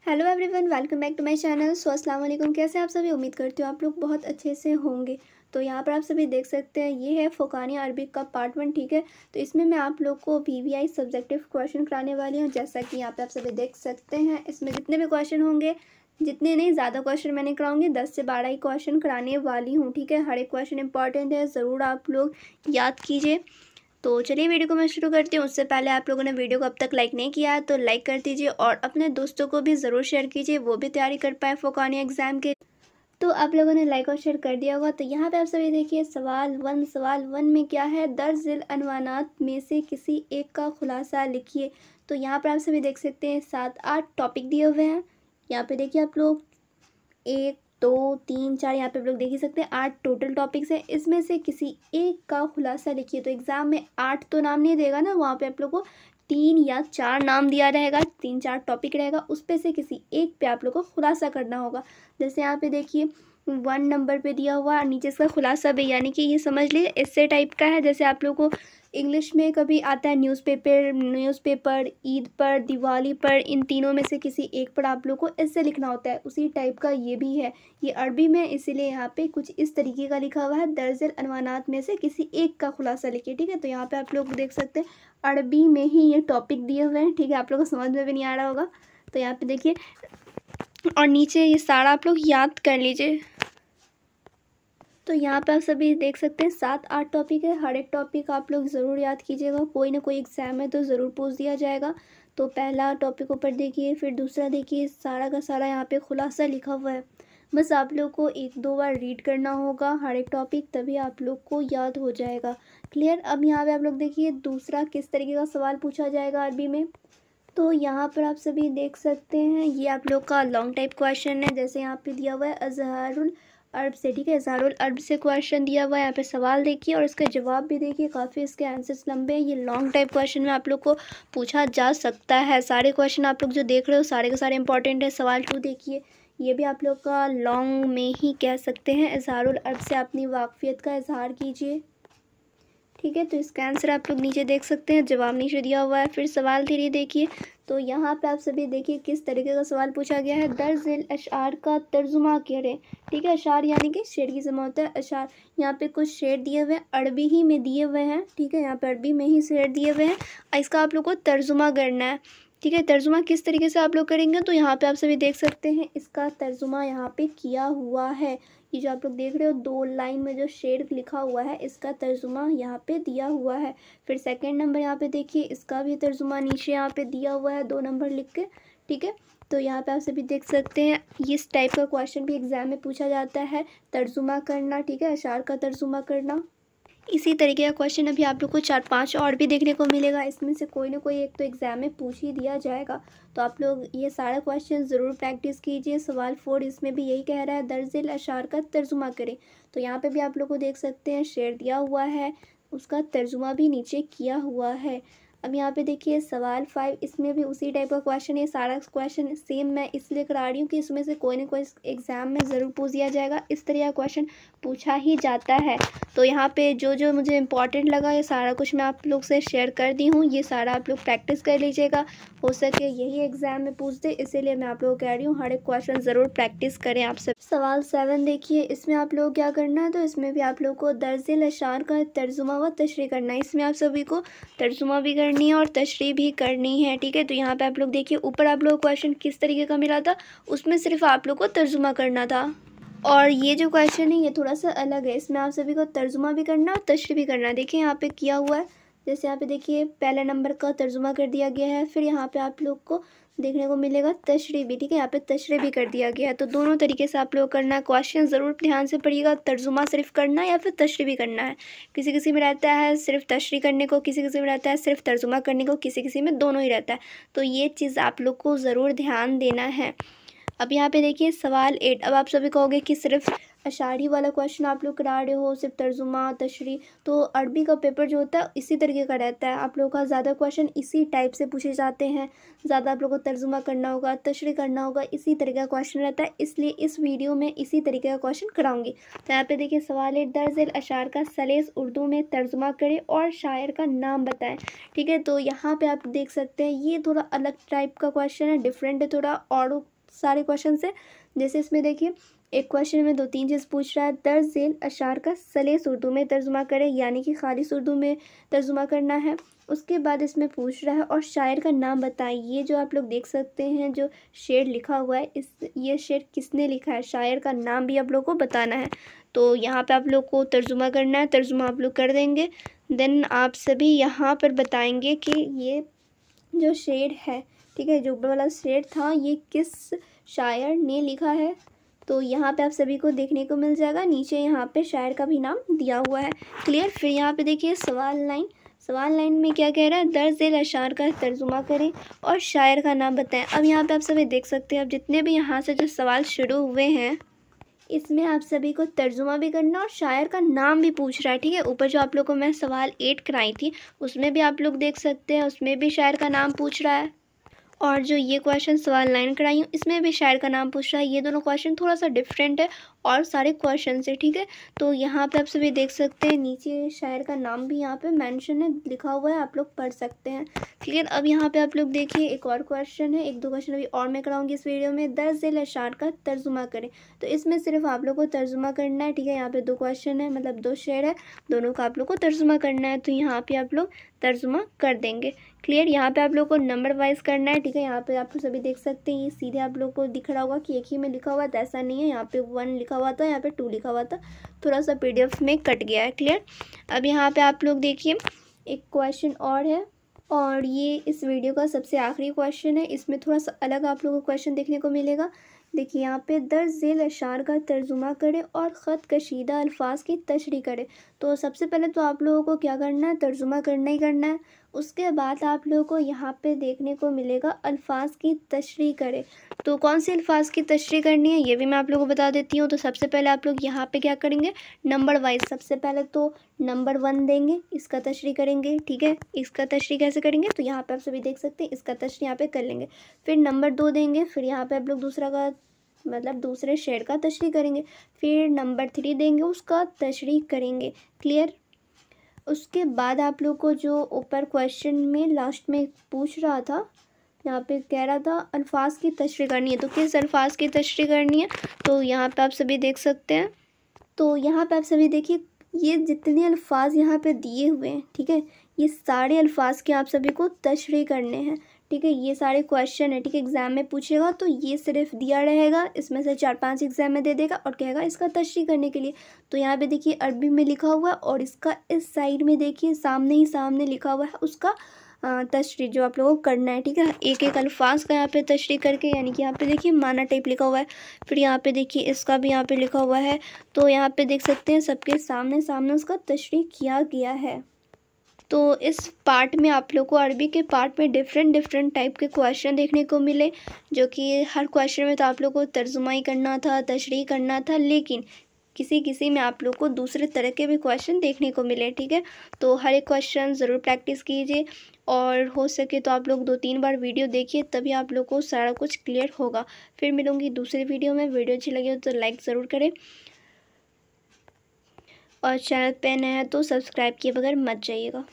Hello everyone, welcome back to my channel. अस्सलाम वालेकुम। कैसे आप सभी? उम्मीद करती हूँ आप लोग बहुत अच्छे से होंगे। तो यहाँ पर आप सभी देख सकते हैं, ये है फ़ुक़ानी अरबिक का पार्ट 1। ठीक है, तो इसमें मैं आप लोग को पीवीआई सब्जेक्टिव क्वेश्चन कराने वाली हूँ। जैसा कि यहाँ पे आप सभी देख सकते हैं, इसमें जितने भी क्वेश्चन होंगे, जितने नहीं ज़्यादा क्वेश्चन मैंने कराऊंगी, 10 से 12 ही क्वेश्चन कराने वाली हूँ। ठीक है, हर एक क्वेश्चन इंपॉर्टेंट है, ज़रूर आप लोग याद कीजिए। तो चलिए वीडियो को मैं शुरू करती हूँ। उससे पहले आप लोगों ने वीडियो को अब तक लाइक नहीं किया है तो लाइक कर दीजिए और अपने दोस्तों को भी ज़रूर शेयर कीजिए, वो भी तैयारी कर पाए फ़ुक़ानी एग्ज़ाम के। तो आप लोगों ने लाइक और शेयर कर दिया होगा। तो यहाँ पे आप सभी देखिए, सवाल वन में क्या है, दर्ज झेल अनवानात में से किसी एक का खुलासा लिखिए। तो यहाँ पर आप सभी देख सकते हैं 7-8 टॉपिक दिए हुए हैं। यहाँ पे देखिए आप लोग 1 2 3 4, यहाँ पे आप लोग देख ही सकते हैं 8 टोटल टॉपिक्स हैं। इसमें से किसी एक का खुलासा लिखिए। तो एग्ज़ाम में 8 तो नाम नहीं देगा ना, वहाँ पे आप लोग को 3 या 4 नाम दिया रहेगा, 3-4 टॉपिक रहेगा, उस पे से किसी एक पे आप लोग को खुलासा करना होगा। जैसे यहाँ पे देखिए 1 नंबर पे दिया हुआ, नीचे इसका खुलासा भी, यानी कि ये समझ लीजिए एस्से टाइप का है। जैसे आप लोग को इंग्लिश में कभी आता है न्यूज़पेपर, ईद पर, दिवाली पर, इन तीनों में से किसी एक पर आप लोग को ऐसे लिखना होता है, उसी टाइप का ये भी है। ये अरबी में, इसीलिए यहाँ पे कुछ इस तरीके का लिखा हुआ है, दर्जल अनवानात में से किसी एक का खुलासा लिखिए। ठीक है, तो यहाँ पे आप लोग देख सकते हैं अरबी में ही ये टॉपिक दिए हुए हैं। ठीक है, आप लोग को समझ में भी नहीं आ रहा होगा। तो यहाँ पे देखिए, और नीचे ये सारा आप लोग याद कर लीजिए। तो यहाँ पे आप सभी देख सकते हैं 7-8 टॉपिक है, हर एक टॉपिक आप लोग ज़रूर याद कीजिएगा, कोई ना कोई एग्ज़ाम में तो ज़रूर पूछ दिया जाएगा। तो पहला टॉपिक ऊपर देखिए, फिर दूसरा देखिए, सारा का सारा यहाँ पे खुलासा लिखा हुआ है। बस आप लोग को 1-2 बार रीड करना होगा हर एक टॉपिक, तभी आप लोग को याद हो जाएगा। क्लियर? अब यहाँ पर आप लोग देखिए दूसरा किस तरीके का सवाल पूछा जाएगा अरबी में। तो यहाँ पर आप सभी देख सकते हैं, ये आप लोग का लॉन्ग टाइप क्वेश्चन है। जैसे यहाँ पे दिया हुआ है अज़हारुल अरब से। ठीक है, अज़हारुल अरब से क्वेश्चन दिया हुआ है। यहाँ पे सवाल देखिए और इसका जवाब भी देखिए, काफ़ी इसके आंसर्स लंबे हैं। ये लॉन्ग टाइप क्वेश्चन में आप लोग को पूछा जा सकता है। सारे क्वेश्चन आप लोग जो देख रहे हो, सारे के सारे इंपॉर्टेंट है। सवाल 2 देखिए, ये भी आप लोग का लॉन्ग में ही कह सकते हैं। अज़हारुल अरब से अपनी वाकफियत का इजहार कीजिए। ठीक है, तो इसका आंसर आप लोग नीचे देख सकते हैं, जवाब नीचे दिया हुआ है। फिर सवाल 3 देखिए, तो यहाँ पे आप सभी देखिए किस तरीके का सवाल पूछा गया है, दर्ज झेल अशआर का तर्जुमा करें। ठीक है, अशआर यानी कि शेर की जमा होता है अशआर। यहाँ पे कुछ शेर दिए हुए हैं, अरबी ही में दिए हुए हैं। ठीक है, यहाँ पे अरबी में ही शेर दिए हुए हैं, इसका आप लोग को तर्जुमा करना है। ठीक है, तर्जुमा किस तरीके से आप लोग करेंगे, तो यहाँ पे आप सभी देख सकते हैं इसका तर्जुमा यहाँ पे किया हुआ है। ये जो आप लोग देख रहे हो 2 लाइन में जो शेर लिखा हुआ है, इसका तर्जुमा यहाँ पे दिया हुआ है। फिर सेकंड नंबर यहाँ पे देखिए, इसका भी तर्जुमा नीचे यहाँ पे दिया हुआ है 2 नंबर लिख के। ठीक है, तो यहाँ पे आप सभी देख सकते हैं, इस टाइप का क्वेश्चन भी एग्जाम में पूछा जाता है, तर्जुमा करना। ठीक है, अशार का तर्जुमा करना। इसी तरीके का क्वेश्चन अभी आप लोग को 4-5 और भी देखने को मिलेगा, इसमें से कोई ना कोई एक तो एग्ज़ाम में पूछ ही दिया जाएगा। तो आप लोग ये सारा क्वेश्चन ज़रूर प्रैक्टिस कीजिए। सवाल 4 इसमें भी यही कह रहा है, दर्ज झेल अशार का तर्जुमा करें। तो यहाँ पे भी आप लोग को देख सकते हैं शेर दिया हुआ है, उसका तर्जुमा भी नीचे किया हुआ है। अब यहाँ पे देखिए सवाल 5, इसमें भी उसी टाइप का क्वेश्चन है। सारा क्वेश्चन सेम मैं इसलिए करा रही हूँ कि इसमें से कोई ना कोई एग्ज़ाम में ज़रूर पूछ दिया जाएगा, इस तरह का क्वेश्चन पूछा ही जाता है। तो यहाँ पे जो जो मुझे इम्पॉर्टेंट लगा, ये सारा कुछ मैं आप लोग से शेयर कर दी हूँ। ये सारा आप लोग प्रैक्टिस कर लीजिएगा, हो सके यही एग्ज़ाम में पूछ दे, इसीलिए मैं आप लोगों को कह रही हूँ हर एक क्वेश्चन ज़रूर प्रैक्टिस करें आप सब। सवाल 7 देखिए, इसमें आप लोग क्या करना है, तो इसमें भी आप लोग को दर्ज झेल अशार का तर्जुमा व तशरीह करना है। इसमें आप सभी को तर्जुमा भी करनी है और तशरीह भी करनी है। ठीक है, तो यहाँ पे आप लोग देखिए, ऊपर आप लोग क्वेश्चन किस तरीके का मिला था, उसमें सिर्फ आप लोग को तर्जुमा करना था, और ये जो क्वेश्चन है ये थोड़ा सा अलग है, इसमें आप सभी को तर्जुमा भी करना और तशरीह भी करना है। देखिए यहाँ पे किया हुआ है, जैसे यहाँ पे देखिए पहले नंबर का तर्जुमा कर दिया गया है, फिर यहाँ पे आप लोग को देखने को मिलेगा तशरीह भी। ठीक है, यहाँ पे तशरीह भी कर दिया गया है। तो दोनों तरीके से आप लोग करना है। क्वेश्चन ज़रूर ध्यान से पढ़िएगा, तर्जुमा सिर्फ करना है या फिर तशरीह भी करना है। किसी किसी में रहता है सिर्फ तशरीह करने को, किसी किसी में रहता है सिर्फ तर्जुमा करने को, किसी किसी में दोनों ही रहता है। तो ये चीज़ आप लोग को ज़रूर ध्यान देना है। अब यहाँ पे देखिए सवाल 8, अब आप सभी कहोगे कि सिर्फ अशारी वाला क्वेश्चन आप लोग करा रहे हो, सिर्फ तर्जुमा तशरीह। तो अरबी का पेपर जो होता है इसी तरीके का रहता है, आप लोगों का ज़्यादा क्वेश्चन इसी टाइप से पूछे जाते हैं। ज़्यादा आप लोग को तर्जुमा करना होगा, तशरीह करना होगा, इसी तरीके का क्वेश्चन रहता है, इसलिए इस वीडियो में इसी तरीके का क्वेश्चन कराऊंगी। तो यहाँ पे देखिए सवाल 8, दर्ज झेल अशार का सलेस उर्दू में तर्जुमा करें और शायर का नाम बताएं। ठीक है, तो यहाँ पे आप देख सकते हैं ये थोड़ा अलग टाइप का क्वेश्चन है, डिफरेंट है थोड़ा, और सारे क्वेश्चन से। जैसे इसमें देखिए एक क्वेश्चन में 2-3 चीज़ पूछ रहा है। दर्ज झेल अशार का सलीस उर्दू में तर्जुमा करें, यानी कि खालिस उर्दू में तर्जुमा करना है। उसके बाद इसमें पूछ रहा है और शायर का नाम बताएं। ये जो आप लोग देख सकते हैं जो शेर लिखा हुआ है, ये शेर किसने लिखा है, शायर का नाम भी आप लोग को बताना है। तो यहाँ पे आप लोग को तर्जुमा करना है, तर्जुमा आप लोग कर देंगे। देन आप सभी यहाँ पर बताएंगे कि ये जो शेर है, ठीक है, जो ऊपर वाला शेर था, ये किस शायर ने लिखा है। तो यहाँ पे आप सभी को देखने को मिल जाएगा। नीचे यहाँ पे शायर का भी नाम दिया हुआ है। क्लियर। फिर यहाँ पे देखिए सवाल लाइन में क्या कह रहा है, दर्ज झेल अशार का तर्जुमा करें और शायर का नाम बताएं। अब यहाँ पे आप सभी देख सकते हैं, अब जितने भी यहाँ से जो सवाल शुरू हुए हैं इसमें आप सभी को तर्जुमा भी करना और शायर का नाम भी पूछ रहा है, ठीक है। ऊपर जो आप लोग को मैं सवाल 8 कराई थी उसमें भी आप लोग देख सकते हैं, उसमें भी शायर का नाम पूछ रहा है। और जो ये क्वेश्चन सवाल 9 कराई हूँ इसमें भी शायर का नाम पूछ रहा है। ये दोनों क्वेश्चन थोड़ा सा डिफरेंट है और सारे क्वेश्चन से, ठीक है। तो यहाँ पे आप सभी देख सकते हैं नीचे शायर का नाम भी यहाँ पे मेंशन है, लिखा हुआ है, आप लोग पढ़ सकते हैं। क्लियर। अब यहाँ पे आप लोग देखिए एक और क्वेश्चन है, 1-2 क्वेश्चन अभी और मैं कराऊंगी इस वीडियो में। दर्ज झेल अशार का तर्जुमा करें। तो इसमें सिर्फ आप लोग को तर्जुमा करना है, ठीक है। यहाँ पे 2 क्वेश्चन है, मतलब 2 शेर है, दोनों का आप लोग को तर्जुमा करना है। तो यहाँ पे आप लोग तर्जुमा कर देंगे। क्लियर। यहाँ पे आप लोग को नंबर वाइज करना है, ठीक है। यहाँ पे आप सभी देख सकते हैं, ये सीधे आप लोग को दिख रहा होगा कि एक ही में लिखा हुआ था, ऐसा नहीं है। यहाँ पे 1 लिखा हुआ था, यहाँ पे 2 लिखा हुआ था, थोड़ा सा PDF में कट गया है। क्लियर। अब यहाँ पे आप लोग देखिए एक क्वेश्चन और है, और ये इस वीडियो का सबसे आखिरी क्वेश्चन है। इसमें थोड़ा सा अलग आप लोगों को क्वेश्चन देखने को मिलेगा। देखिए यहाँ पे दर्ज झेल अशार का तर्जुमा करें और ख़त कशीदा अल्फाज की तशरीह करें। तो सबसे पहले तो आप लोगों को क्या करना है, तर्जुमा करना ही करना है। उसके बाद आप लोगों को यहाँ पे देखने को मिलेगा अल्फाज की तशरीह करें। तो कौन से अल्फाज की तशरीह करनी है ये भी मैं आप लोगों को बता देती हूँ। तो सबसे पहले आप लोग यहाँ पे क्या करेंगे, नंबर वाइज सबसे पहले तो नंबर 1 देंगे, इसका तशरीह करेंगे, ठीक है। इसका तशरीह कैसे करेंगे, तो यहाँ पे आप सभी देख सकते हैं, इसका तशरीह यहाँ पे कर लेंगे। फिर नंबर 2 देंगे, फिर यहाँ पे आप लोग दूसरा का मतलब दूसरे शेर का तशरीह करेंगे। फिर नंबर 3 देंगे, उसका तशरीह करेंगे। क्लियर। उसके बाद आप लोग को जो ऊपर क्वेश्चन में लास्ट में पूछ रहा था, यहाँ पे कह रहा था अल्फाज की तशरीह करनी है। तो किस अल्फाज की तशरीह करनी है, तो यहाँ पे आप सभी देख सकते हैं। तो यहाँ पे आप सभी देखिए, ये जितने अल्फाज यहाँ पे दिए हुए हैं, ठीक है, ये सारे अल्फाज के आप सभी को तशरीह करने हैं, ठीक है। ये सारे क्वेश्चन है, ठीक है, एग्जाम में पूछेगा तो ये सिर्फ दिया रहेगा, इसमें से 4-5 एग्जाम में दे देगा और कहेगा इसका तशरीह करने के लिए। तो यहाँ पे देखिए अरबी में लिखा हुआ है और इसका इस साइड में देखिए सामने ही सामने लिखा हुआ है उसका तशरीह जो आप लोगों को करना है, ठीक है। एक एक अल्फाज का यहाँ पे तशरीह करके, यानी कि यहाँ पे देखिए माना टाइप लिखा हुआ है, फिर यहाँ पे देखिए इसका भी यहाँ पे लिखा हुआ है। तो यहाँ पे देख सकते हैं सबके सामने सामने उसका तशरीह किया गया है। तो इस पार्ट में आप लोग को अरबी के पार्ट में डिफरेंट टाइप के क्वेश्चन देखने को मिले, जो कि हर क्वेश्चन में तो आप लोग को तर्जुमा ही करना था, तशरीह करना था, लेकिन किसी किसी में आप लोग को दूसरे तरह के भी क्वेश्चन देखने को मिले, ठीक है। तो हर एक क्वेश्चन ज़रूर प्रैक्टिस कीजिए और हो सके तो आप लोग 2-3 बार वीडियो देखिए, तभी आप लोग को सारा कुछ क्लियर होगा। फिर मिलूँगी दूसरी वीडियो में। वीडियो अच्छी लगी हो तो लाइक ज़रूर करें और चैनल पे नया है तो सब्सक्राइब किए बगैर मत जाइएगा।